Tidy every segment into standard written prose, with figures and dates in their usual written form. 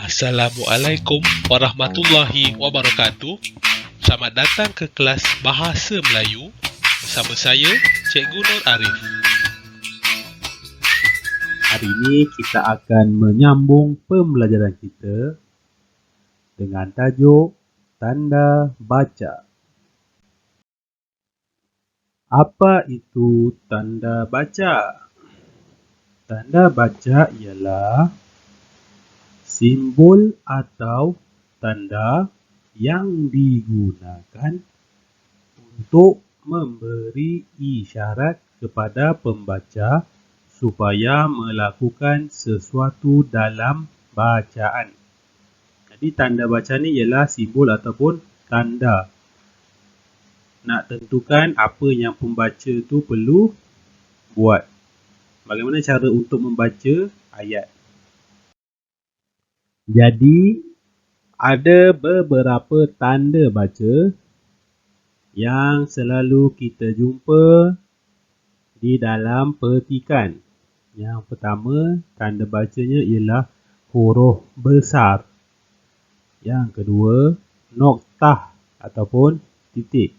Assalamualaikum warahmatullahi wabarakatuh. Selamat datang ke kelas Bahasa Melayu bersama saya, Cikgu Nur Arif. Hari ini kita akan menyambung pembelajaran kita dengan tajuk tanda baca. Apa itu tanda baca? Tanda baca ialah simbol atau tanda yang digunakan untuk memberi isyarat kepada pembaca supaya melakukan sesuatu dalam bacaan. Jadi tanda baca ni ialah simbol ataupun tanda. Nak tentukan apa yang pembaca tu perlu buat. Bagaimana cara untuk membaca ayat. Jadi ada beberapa tanda baca yang selalu kita jumpa di dalam petikan. Yang pertama, tanda bacanya ialah huruf besar. Yang kedua, noktah ataupun titik.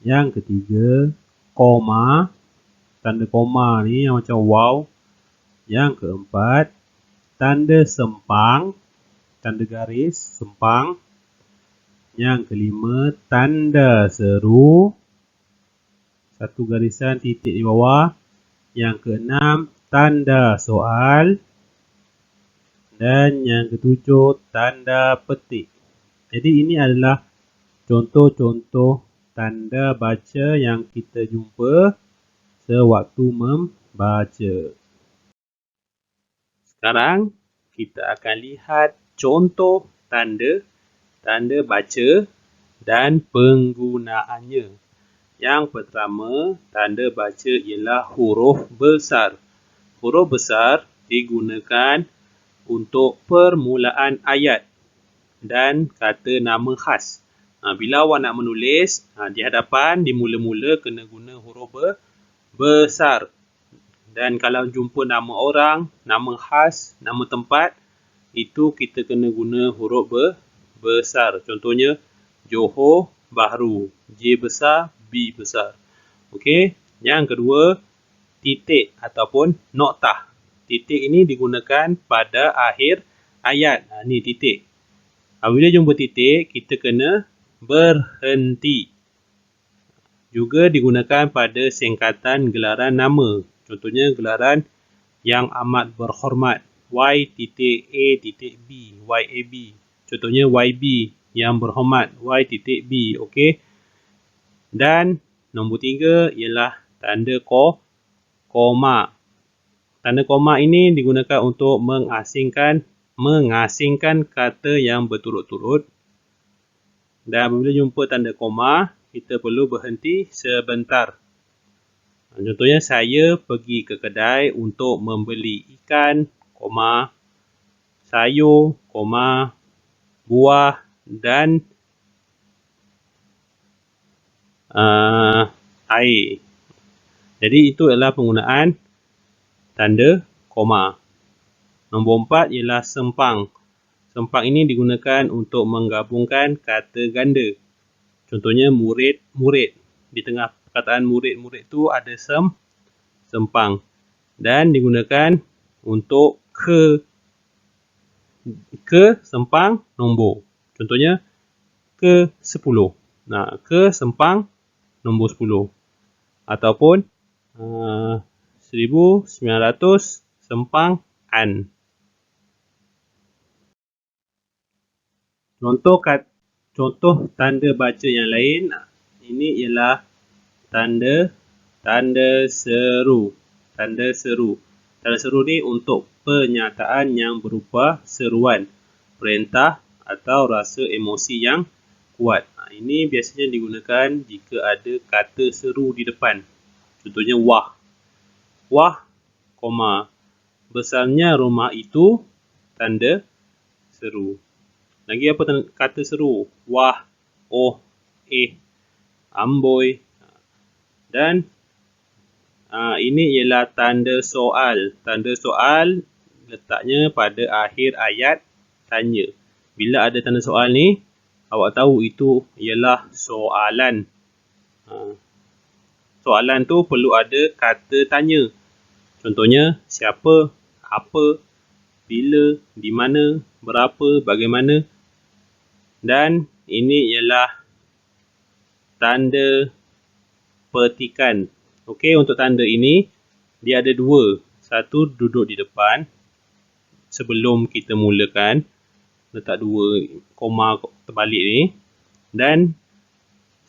Yang ketiga, koma. Tanda koma ni yang macam wow. Yang keempat, tanda sempang. Tanda garis, sempang. Yang kelima, tanda seru. Satu garisan titik di bawah. Yang keenam, tanda soal. Dan yang ketujuh, tanda petik. Jadi ini adalah contoh-contoh tanda baca yang kita jumpa sewaktu membaca. Sekarang kita akan lihat contoh tanda baca dan penggunaannya. Yang pertama, tanda baca ialah huruf besar. Huruf besar digunakan untuk permulaan ayat dan kata nama khas. Bila awak nak menulis, di hadapan, di mula-mula kena guna huruf besar. Dan kalau jumpa nama orang, nama khas, nama tempat, itu kita kena guna huruf besar. Contohnya, Johor Bahru. J besar, B besar. Okey. Yang kedua, titik ataupun noktah. Titik ini digunakan pada akhir ayat. Ni titik. Bila jumpa titik, kita kena berhenti. Juga digunakan pada singkatan gelaran nama. Contohnya gelaran yang amat berhormat. Y.A.B. YAB. Contohnya YB yang berhormat. Y.B. Okey. Dan nombor 3 ialah tanda koma. Tanda koma ini digunakan untuk mengasingkan kata yang berturut-turut. Dan apabila jumpa tanda koma, kita perlu berhenti sebentar. Contohnya, saya pergi ke kedai untuk membeli ikan, sayur, buah dan air. Jadi itu adalah penggunaan tanda koma. Nombor 4 ialah sempang. Sempang ini digunakan untuk menggabungkan kata ganda. Contohnya murid. Di tengah perkataan murid tu ada sempang. Dan digunakan untuk ke sempang nombor. Contohnya ke 10. Ke sempang nombor 10. Ataupun 1900 sempang an. Contoh tanda baca yang lain, ini ialah tanda seru. Tanda seru. Tanda seru ni untuk pernyataan yang berupa seruan, perintah atau rasa emosi yang kuat. Ini biasanya digunakan jika ada kata seru di depan. Contohnya wah. Wah, besarnya rumah itu, tanda seru. Lagi apa kata seru? Wah, oh, amboi. Dan ini ialah tanda soal. Tanda soal letaknya pada akhir ayat tanya. Bila ada tanda soal ni, awak tahu itu ialah soalan. Soalan tu perlu ada kata tanya. Contohnya, siapa, apa, bila, di mana, berapa, bagaimana. Dan ini ialah tanda petikan. Okey, untuk tanda ini, dia ada dua. Satu duduk di depan. Sebelum kita mulakan, letak dua koma terbalik ni. Dan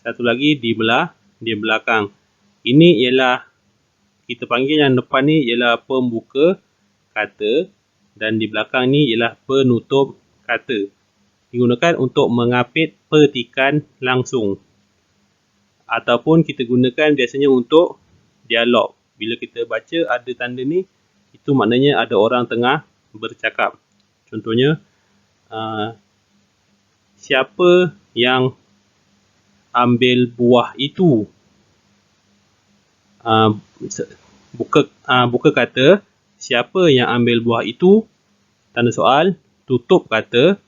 satu lagi di belakang. Ini ialah, kita panggil yang depan ni ialah pembuka kata. Dan di belakang ni ialah penutup kata. Digunakan untuk mengapit petikan langsung. Ataupun kita gunakan biasanya untuk dialog. Bila kita baca ada tanda ni, itu maknanya ada orang tengah bercakap. Contohnya, siapa yang ambil buah itu? Buka kata, siapa yang ambil buah itu? Tanda soal, tutup kata,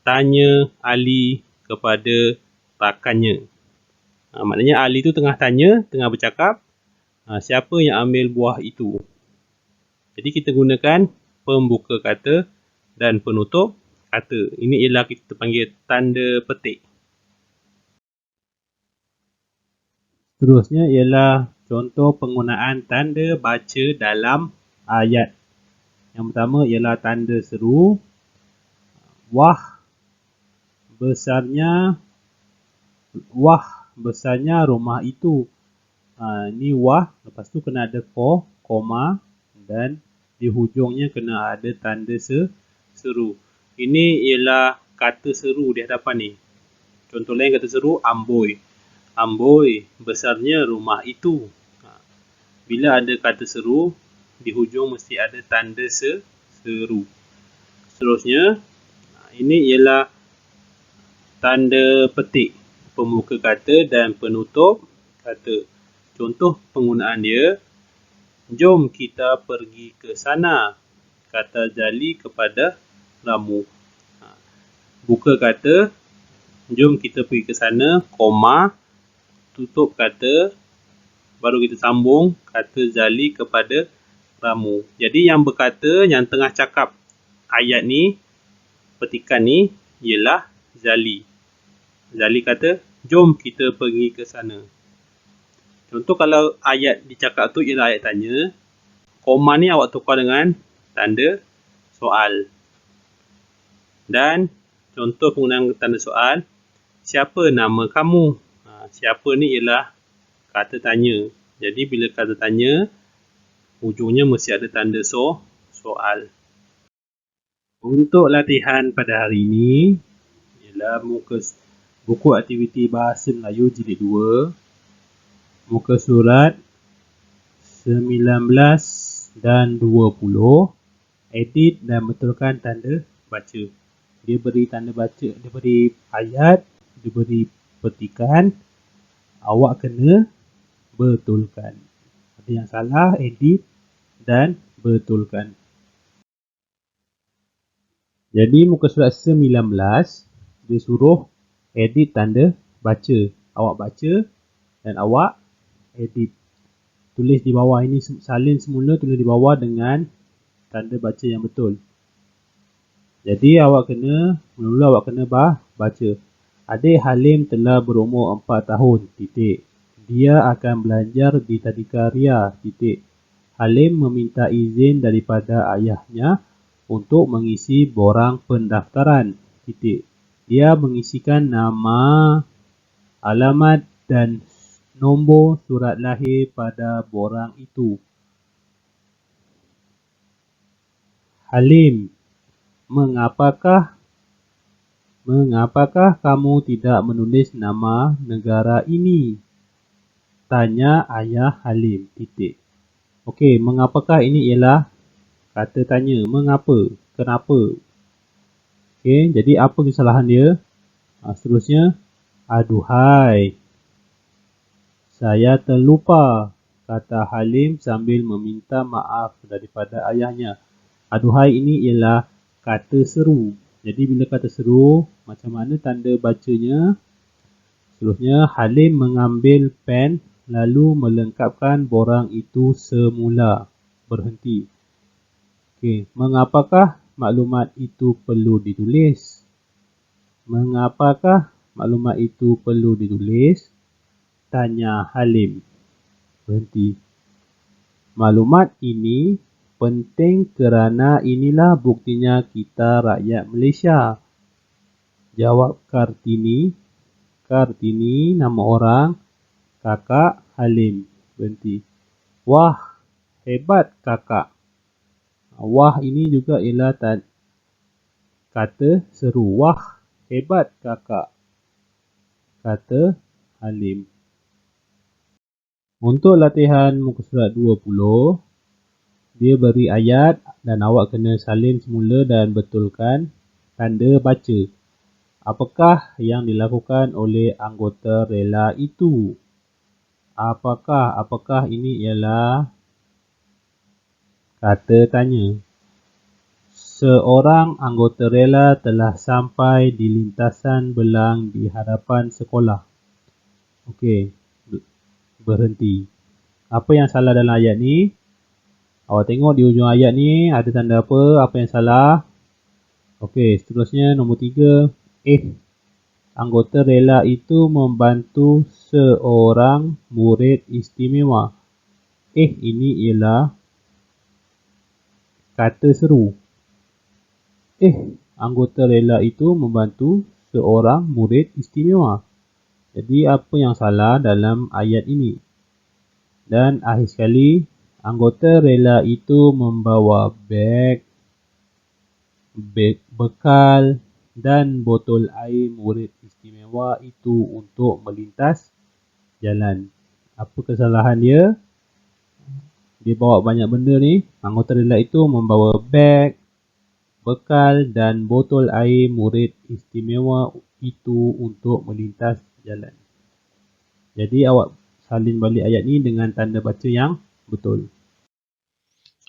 tanya Ali kepada rakannya. Maknanya Ali tu tengah tanya, tengah bercakap, siapa yang ambil buah itu? Jadi kita gunakan pembuka kata dan penutup kata. Ini ialah kita panggil tanda petik. Seterusnya ialah contoh penggunaan tanda baca dalam ayat. Yang pertama ialah tanda seru. Wah besarnya rumah itu. Ni wah, lepas tu kena ada koma dan di hujungnya kena ada tanda seru. Ini ialah kata seru di hadapan ni. Contoh lain kata seru, amboi. Amboi, besarnya rumah itu. Bila ada kata seru, di hujung mesti ada tanda seru. Seterusnya, ini ialah tanda petik. Pembuka kata dan penutup kata. Contoh penggunaan dia, jom kita pergi ke sana, kata Jali kepada Ramu. Buka kata, jom kita pergi ke sana, koma, tutup kata, baru kita sambung kata Jali kepada Ramu. Jadi yang berkata, yang tengah cakap ayat ni, petikan ni, ialah Jali. Jali kata, jom kita pergi ke sana. Contoh kalau ayat dicakap tu ialah ayat tanya, koma ni awak tukar dengan tanda soal. Dan contoh penggunaan tanda soal, siapa nama kamu? Siapa ni ialah kata tanya. Jadi bila kata tanya, hujungnya mesti ada tanda soal. Untuk latihan pada hari ini, ialah buku aktiviti Bahasa Melayu Jilid 2, muka surat 19 dan 20, edit dan betulkan tanda baca. Dia beri tanda baca, dia beri ayat, dia beri petikan, awak kena betulkan. Ada yang salah, edit dan betulkan. Jadi muka surat 19, dia suruh edit tanda baca. Awak baca dan awak edit. Tulis di bawah ini, salin semula tulis di bawah dengan tanda baca yang betul. Jadi mula-mula awak kena baca. Adik Halim telah berumur 4 tahun, titik. Dia akan belajar di Tadika Ria, titik. Halim meminta izin daripada ayahnya untuk mengisi borang pendaftaran, titik. Dia mengisikan nama, alamat dan nombor surat lahir pada borang itu. Halim, mengapakah kamu tidak menulis nama negara ini? Tanya ayah Halim, titik. Okey, mengapakah ini ialah kata tanya. Mengapa? Kenapa? Okey, jadi apa kesalahan dia? Seterusnya, aduhai, saya terlupa, kata Halim sambil meminta maaf daripada ayahnya. Aduhai ini ialah kata seru. Jadi bila kata seru, macam mana tanda bacanya? Seterusnya, Halim mengambil pen lalu melengkapkan borang itu semula. Berhenti. Okey, mengapakah maklumat itu perlu ditulis? Mengapakah maklumat itu perlu ditulis? Tanya Halim. Berhenti. Maklumat ini penting kerana inilah buktinya kita rakyat Malaysia. Jawab Kartini. Kartini nama orang, kakak Halim. Berhenti. Wah, hebat kakak. Wah ini juga ialah kata seru. Wah, hebat kakak. Kata Halim. Untuk latihan muka surat 20, dia beri ayat dan awak kena salin semula dan betulkan tanda baca. Apakah yang dilakukan oleh anggota rela itu? Apakah ini ialah kata tanya. Seorang anggota rela telah sampai di lintasan belang di hadapan sekolah. Okey, berhenti. Apa yang salah dalam ayat ni? Awak tengok di ujung ayat ni ada tanda apa? Apa yang salah? Okey, seterusnya nombor 3. Anggota rela itu membantu seorang murid istimewa. Ini ialah kata seru. Anggota rela itu membantu seorang murid istimewa. Jadi apa yang salah dalam ayat ini? Dan akhir sekali, anggota rela itu membawa beg, bekal dan botol air murid istimewa itu untuk melintas jalan. Apa kesalahan dia? Dia bawa banyak benda ni. Anggota rela itu membawa beg, bekal dan botol air murid istimewa itu untuk melintas jalan. Jadi awak salin balik ayat ni dengan tanda baca yang betul.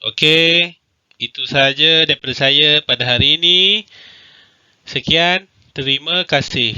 Okey, itu sahaja daripada saya pada hari ini. Sekian, terima kasih.